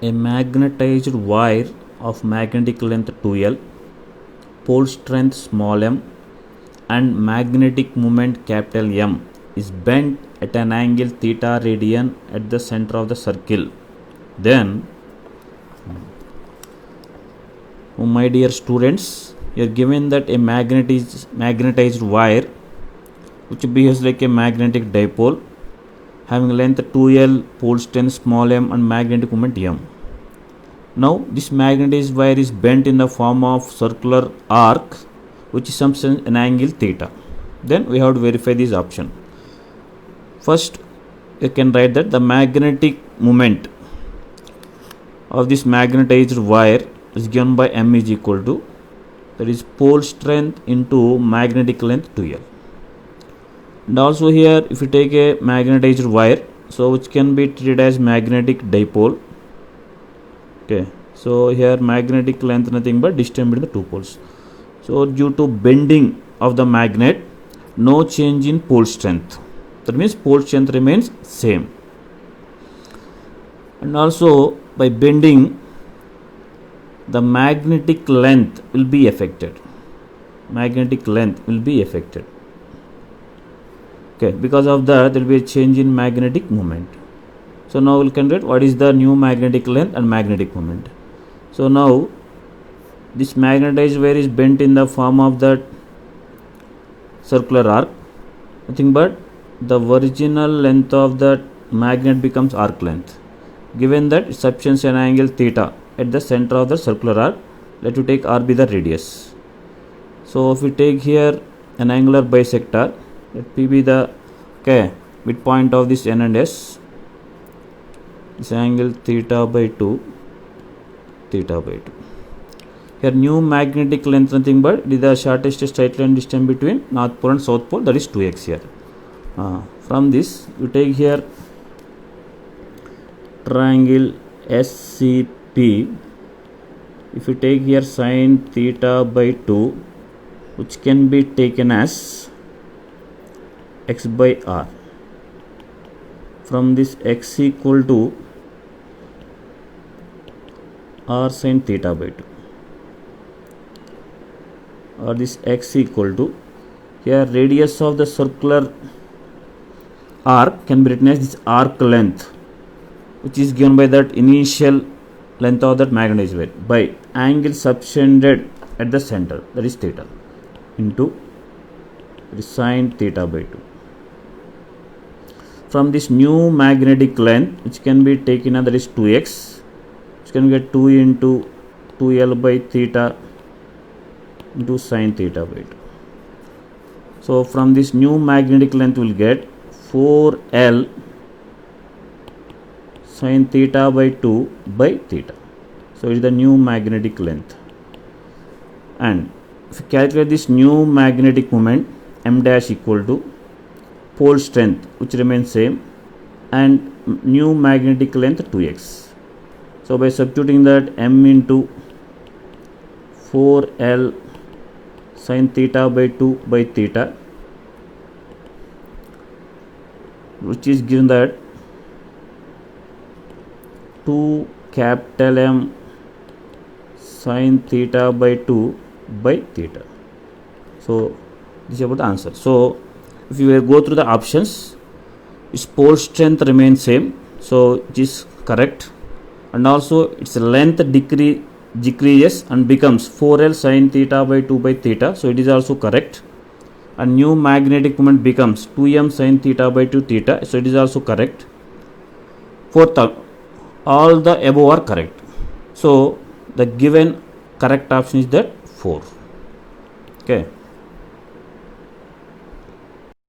A magnetized wire of magnetic length 2L, pole strength small m, and magnetic moment capital M is bent at an angle theta radian at the center of the circle. Then, my dear students, you are given that a magnetized wire which behaves like a magnetic dipole having length 2L, pole strength small m, and magnetic moment M. Now this magnetized wire is bent in the form of circular arc which is an angle theta. Then we have to verify this option. First, you can write that the magnetic moment of this magnetized wire is given by M is equal to, that is, pole strength into magnetic length 2L. And also here, if you take a magnetized wire, so which can be treated as magnetic dipole. Okay, so here magnetic length nothing but distance between the two poles. So due to bending of the magnet, no change in pole strength. That means pole strength remains same. And also by bending, the magnetic length will be affected. Magnetic length will be affected. Okay, because of that there will be a change in magnetic moment. So now we'll calculate what is the new magnetic length and magnetic moment. So now this magnetized wire is bent in the form of that circular arc. Nothing but the original length of that magnet becomes arc length. Given that it subtends an angle theta at the center of the circular arc, let you take R be the radius. So if we take here an angular bisector, let P be the midpoint of this N and S. This angle theta by 2. Here new magnetic length nothing but it is the shortest straight line distance between north pole and south pole, that is 2x here. From this you take here triangle SCP. If you take here sine theta by 2, which can be taken as x by r. From this x equal to r sin theta by 2, or this x equal to, here radius of the circular arc can be written as this arc length, which is given by that initial length of that magnetized wire by angle subtended at the center, that is theta, into sine theta by 2. From this new magnetic length, which can be taken as, that is 2x, which can get 2 into 2L by theta into sine theta by 2. So from this new magnetic length we will get 4L sine theta by 2 by theta. So it is the new magnetic length. And if you calculate this new magnetic moment, M dash equal to pole strength which remains same and new magnetic length 2x. So by substituting that, M into 4L sin theta by 2 by theta, which is given that 2 capital M sin theta by 2 by theta. So this is about the answer. So if you go through the options, its pole strength remains same, so it is correct, and also its length decreases and becomes 4L sin theta by 2 by theta, so it is also correct, and new magnetic moment becomes 2M sin theta by 2 theta, so it is also correct. Fourth, all the above are correct. So the given correct option is that 4. Okay.